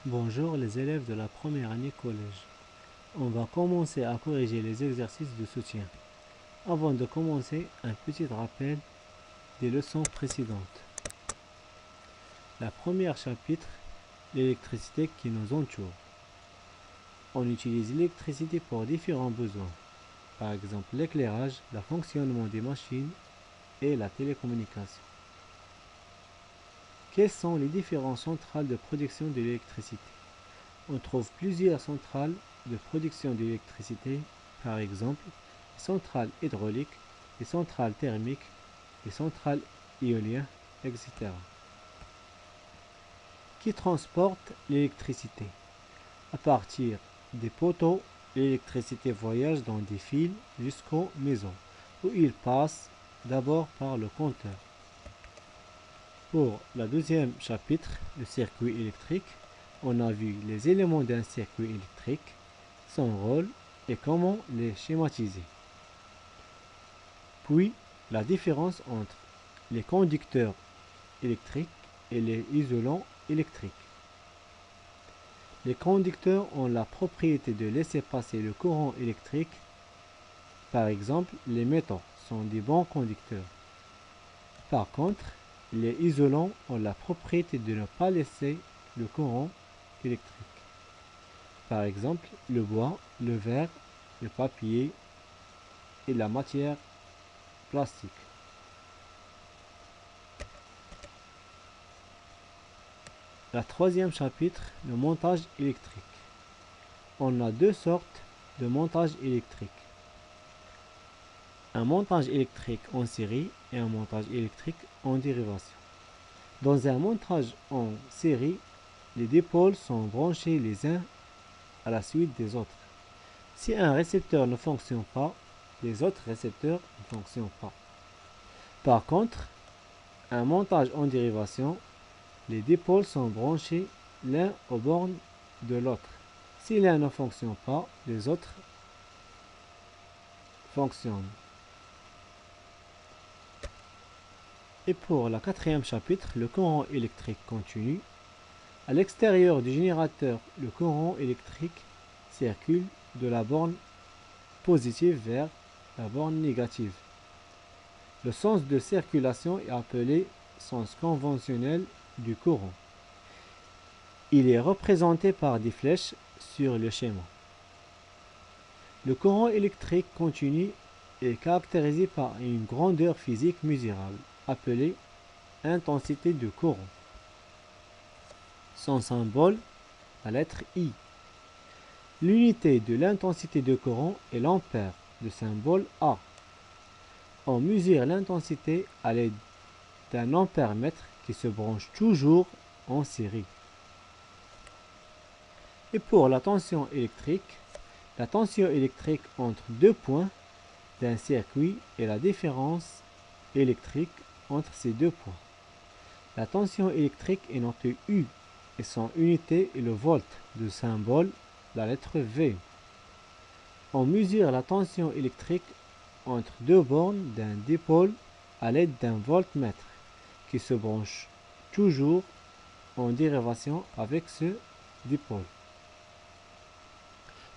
Bonjour les élèves de la première année collège. On va commencer à corriger les exercices de soutien. Avant de commencer, un petit rappel des leçons précédentes. La première chapitre, l'électricité qui nous entoure. On utilise l'électricité pour différents besoins. Par exemple, l'éclairage, le fonctionnement des machines et la télécommunication. Quelles sont les différentes centrales de production de l'électricité? On trouve plusieurs centrales de production d'électricité, par exemple les centrales hydrauliques, les centrales thermiques, les centrales éoliennes, etc. Qui transporte l'électricité? À partir des poteaux, l'électricité voyage dans des fils jusqu'aux maisons, où il passe d'abord par le compteur. Pour le deuxième chapitre, le circuit électrique, on a vu les éléments d'un circuit électrique, son rôle et comment les schématiser. Puis, la différence entre les conducteurs électriques et les isolants électriques. Les conducteurs ont la propriété de laisser passer le courant électrique. Par exemple, les métaux sont des bons conducteurs. Par contre, les isolants ont la propriété de ne pas laisser le courant électrique. Par exemple, le bois, le verre, le papier et la matière plastique. Le troisième chapitre, le montage électrique. On a deux sortes de montage électrique. Un montage électrique en série et un montage électrique en dérivation. Dans un montage en série, les dipôles sont branchés les uns à la suite des autres. Si un récepteur ne fonctionne pas, les autres récepteurs ne fonctionnent pas. Par contre, un montage en dérivation, les dipôles sont branchés l'un aux bornes de l'autre. Si l'un ne fonctionne pas, les autres fonctionnent. Et pour le quatrième chapitre, le courant électrique continu. À l'extérieur du générateur, le courant électrique circule de la borne positive vers la borne négative. Le sens de circulation est appelé sens conventionnel du courant. Il est représenté par des flèches sur le schéma. Le courant électrique continu est caractérisé par une grandeur physique mesurable, appelée intensité de courant. Son symbole, la lettre I. L'unité de l'intensité de courant est l'ampère, le symbole A. On mesure l'intensité à l'aide d'un ampèremètre qui se branche toujours en série. Et pour la tension électrique entre deux points d'un circuit est la différence électrique entre ces deux points. La tension électrique est notée U et son unité est le volt, de symbole la lettre V. On mesure la tension électrique entre deux bornes d'un dipôle à l'aide d'un voltmètre qui se branche toujours en dérivation avec ce dipôle.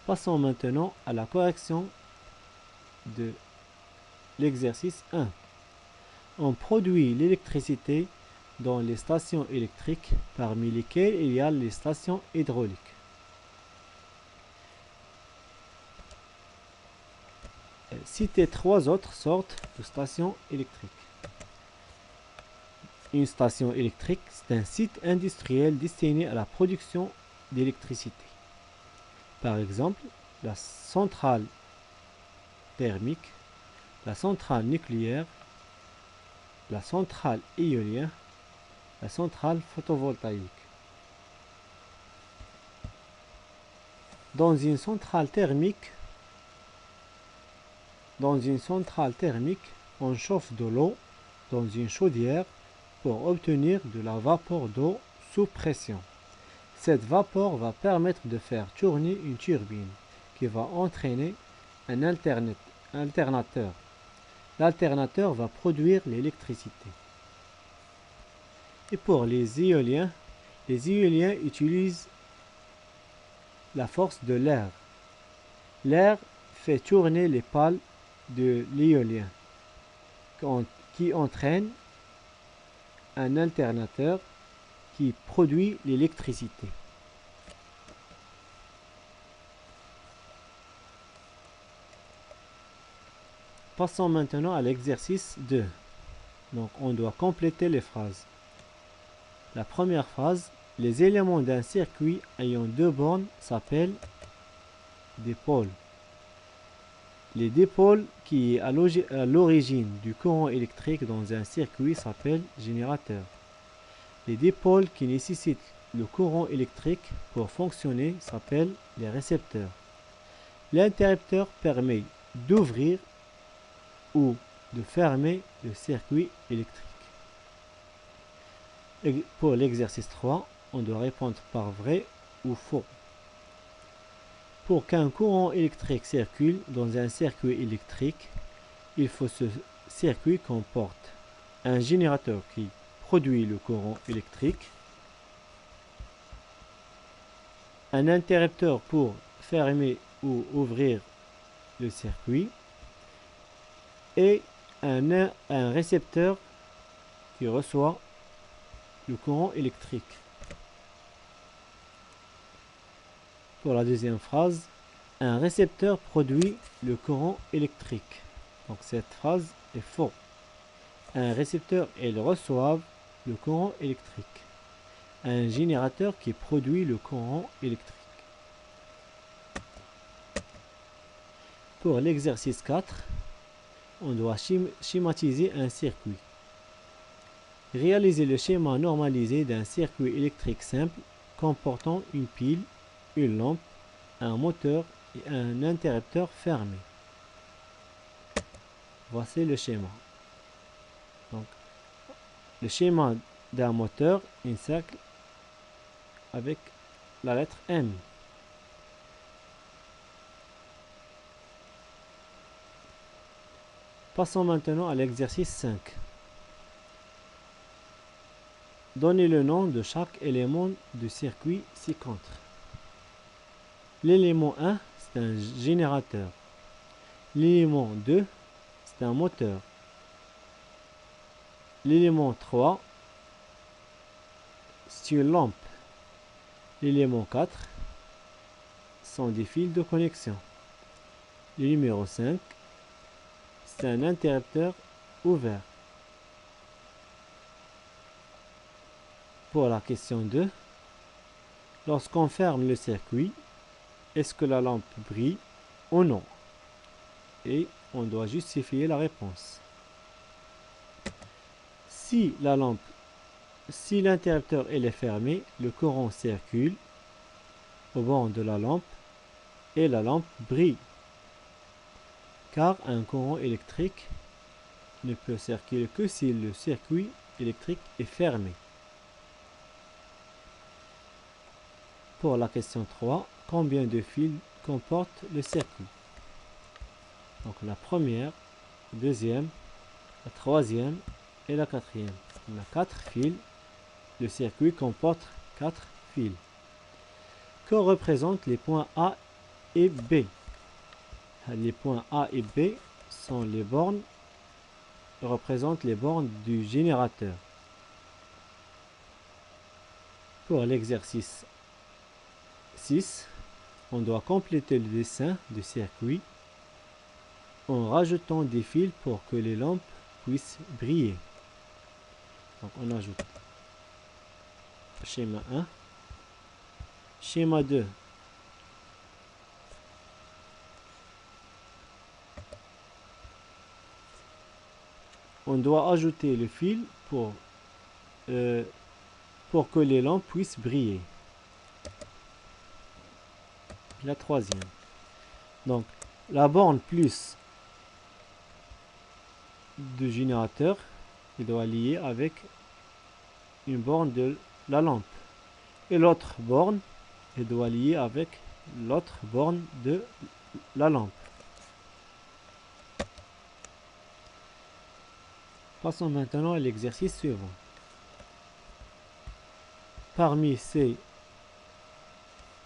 Passons maintenant à la correction de l'exercice 1. On produit l'électricité dans les stations électriques, parmi lesquelles il y a les stations hydrauliques. Citez trois autres sortes de stations électriques. Une station électrique, c'est un site industriel destiné à la production d'électricité. Par exemple, la centrale thermique, la centrale nucléaire, la centrale éolienne, la centrale photovoltaïque. Dans une centrale thermique, on chauffe de l'eau dans une chaudière pour obtenir de la vapeur d'eau sous pression. Cette vapeur va permettre de faire tourner une turbine qui va entraîner un alternateur. L'alternateur va produire l'électricité. Et pour les éoliens utilisent la force de l'air. L'air fait tourner les pales de l'éolien qui entraîne un alternateur qui produit l'électricité. Passons maintenant à l'exercice 2. Donc on doit compléter les phrases. La première phrase, les éléments d'un circuit ayant deux bornes s'appellent des pôles. Les dipôles qui est à l'origine du courant électrique dans un circuit s'appellent générateurs. Les dipôles qui nécessitent le courant électrique pour fonctionner s'appellent les récepteurs. L'interrupteur permet d'ouvrir ou de fermer le circuit électrique. Et pour l'exercice 3, on doit répondre par vrai ou faux. Pour qu'un courant électrique circule dans un circuit électrique, il faut que ce circuit comporte un générateur qui produit le courant électrique, un interrupteur pour fermer ou ouvrir le circuit et un récepteur qui reçoit le courant électrique. Pour la deuxième phrase, un récepteur produit le courant électrique. Donc cette phrase est faux. Un récepteur et il reçoit le courant électrique. Un générateur qui produit le courant électrique. Pour l'exercice 4, on doit schématiser un circuit. Réaliser le schéma normalisé d'un circuit électrique simple comportant une pile, une lampe, un moteur et un interrupteur fermé. Voici le schéma. Donc, le schéma d'un moteur, un cercle avec la lettre M. Passons maintenant à l'exercice 5. Donnez le nom de chaque élément du circuit ci-contre. L'élément 1, c'est un générateur. L'élément 2, c'est un moteur. L'élément 3, c'est une lampe. L'élément 4 sont des fils de connexion. Le numéro 5, c'est un interrupteur ouvert. Pour la question 2, lorsqu'on ferme le circuit, est-ce que la lampe brille ou non? Et on doit justifier la réponse. Si l'interrupteur est fermé, le courant circule au bord de la lampe et la lampe brille. Car un courant électrique ne peut circuler que si le circuit électrique est fermé. Pour la question 3, combien de fils comporte le circuit? Donc la première, la deuxième, la troisième et la quatrième. On a 4 fils. Le circuit comporte 4 fils. Que représentent les points A et B? Les points A et B sont les bornes, représentent les bornes du générateur. Pour l'exercice 6, on doit compléter le dessin du circuit en rajoutant des fils pour que les lampes puissent briller. Donc on ajoute schéma 1, schéma 2. On doit ajouter le fil pour que les lampes puissent briller. La troisième. Donc la borne plus du générateur, il doit lier avec une borne de la lampe. Et l'autre borne, il doit lier avec l'autre borne de la lampe. Passons maintenant à l'exercice suivant. Parmi ces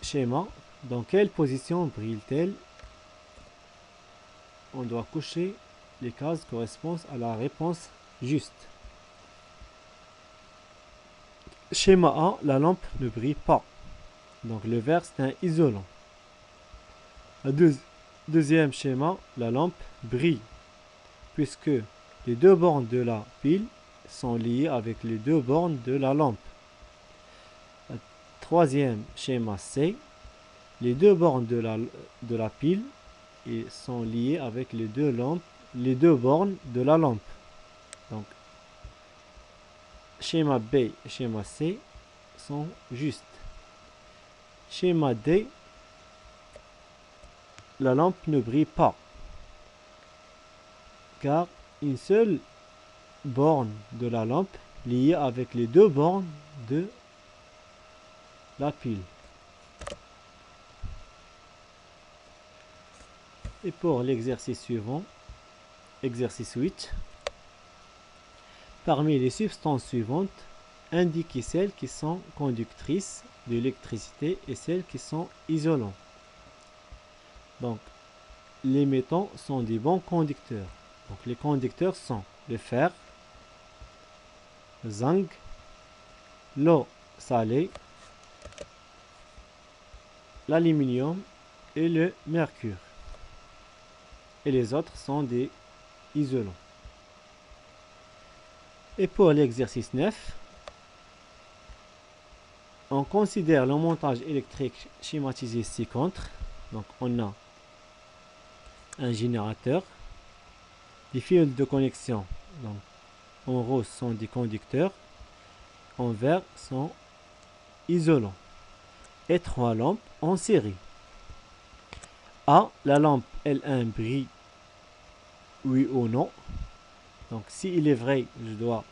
schémas, Dans quelle position brille-t-elle? On doit cocher les cases correspondant à la réponse juste. Schéma A, la lampe ne brille pas. Donc le vert, c'est un isolant. Deuxième schéma, la lampe brille, puisque les deux bornes de la pile sont liées avec les deux bornes de la lampe. Troisième schéma C, les deux bornes de la pile sont liées avec les deux bornes de la lampe. Donc, schéma B et schéma C sont justes. Schéma D, la lampe ne brille pas, car une seule borne de la lampe liée avec les deux bornes de la pile. Et pour l'exercice suivant, exercice 8, parmi les substances suivantes, indiquez celles qui sont conductrices de l'électricité et celles qui sont isolantes. Donc, les métaux sont des bons conducteurs. Donc, les conducteurs sont le fer, le zinc, l'eau salée, l'aluminium et le mercure. Et les autres sont des isolants. Et pour l'exercice 9, on considère le montage électrique schématisé ci-contre. Donc on a un générateur, des fils de connexion, donc en rose sont des conducteurs, en vert sont isolants, et trois lampes en série. A, la lampe L1 brille, oui ou non. Donc s'il est vrai, je dois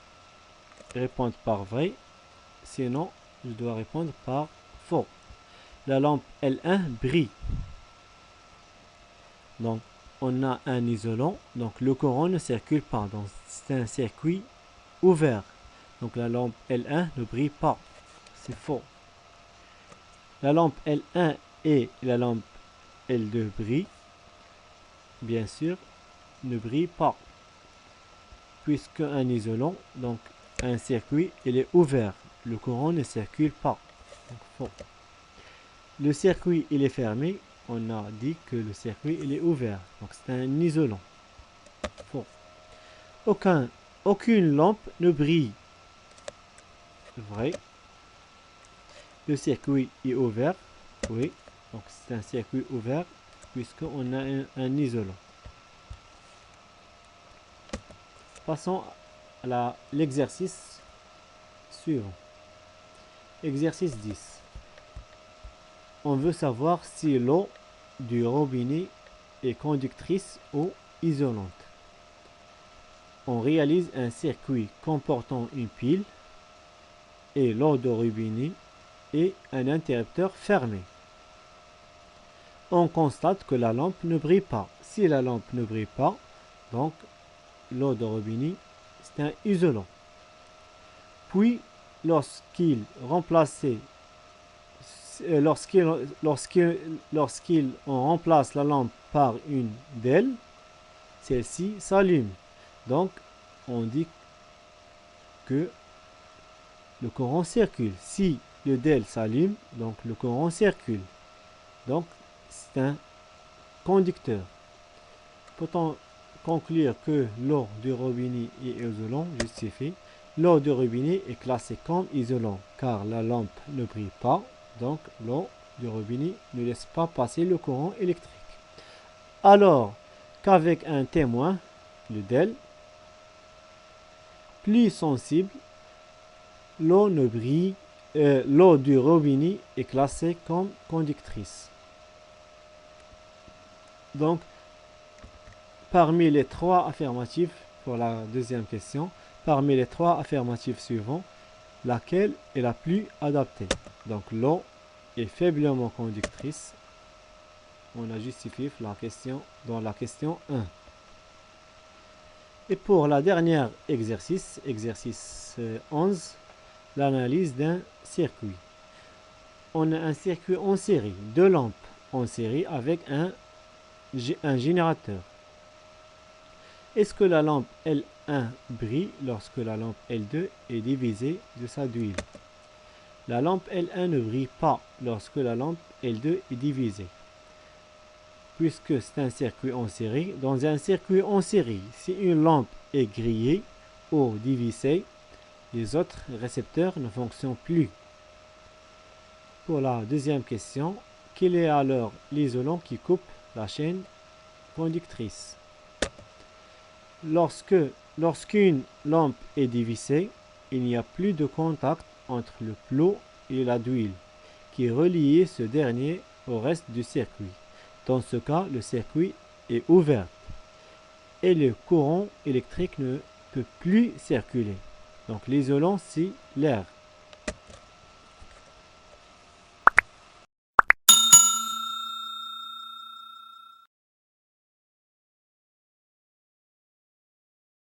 répondre par vrai, sinon je dois répondre par faux. La lampe L1 brille. Donc on a un isolant, donc le courant ne circule pas, donc c'est un circuit ouvert. Donc la lampe L1 ne brille pas, c'est faux. La lampe L1 et la lampe L2 brillent, bien sûr, ne brillent pas, puisque un isolant, donc un circuit, il est ouvert, le courant ne circule pas, donc faux. Le circuit il est fermé, on a dit que le circuit il est ouvert, donc c'est un isolant, faux. Aucune lampe ne brille, vrai. Le circuit est ouvert, oui, donc c'est un circuit ouvert puisqu'on a un isolant. Passons à l'exercice suivant. Exercice 10. On veut savoir si l'eau du robinet est conductrice ou isolante. On réalise un circuit comportant une pile et l'eau du robinet et un interrupteur fermé. On constate que la lampe ne brille pas. Si la lampe ne brille pas, donc l'eau de robinet, c'est un isolant. Puis, lorsqu'il remplace la lampe par une DEL, celle-ci s'allume. Donc, on dit que le courant circule. Si le DEL s'allume, donc le courant circule. Donc, c'est un conducteur. Peut-on conclure que l'eau du robinet est isolant? Justifie. L'eau du robinet est classée comme isolant car la lampe ne brille pas. Donc, l'eau du robinet ne laisse pas passer le courant électrique. Alors qu'avec un témoin, le DEL, plus sensible, l'eau du robinet est classée comme conductrice. Donc, parmi les trois affirmatifs, pour la deuxième question, parmi les trois affirmatifs suivants, laquelle est la plus adaptée? Donc, l'eau est faiblement conductrice. On a justifié la question dans la question 1. Et pour la dernière exercice 11, l'analyse d'un circuit. on a un circuit en série, deux lampes en série avec un générateur. Est-ce que la lampe L1 brille lorsque la lampe L2 est divisée de sa d'huile? La lampe L1 ne brille pas lorsque la lampe L2 est divisée, puisque c'est un circuit en série. Dans un circuit en série, si une lampe est grillée ou divisée, les autres récepteurs ne fonctionnent plus. Pour la deuxième question, quel est alors l'isolant qui coupe la chaîne conductrice? Lorsqu'une lampe est divisée, il n'y a plus de contact entre le plot et la d'huile qui relie ce dernier au reste du circuit. Dans ce cas, le circuit est ouvert et le courant électrique ne peut plus circuler. Donc l'isolant, c'est l'air.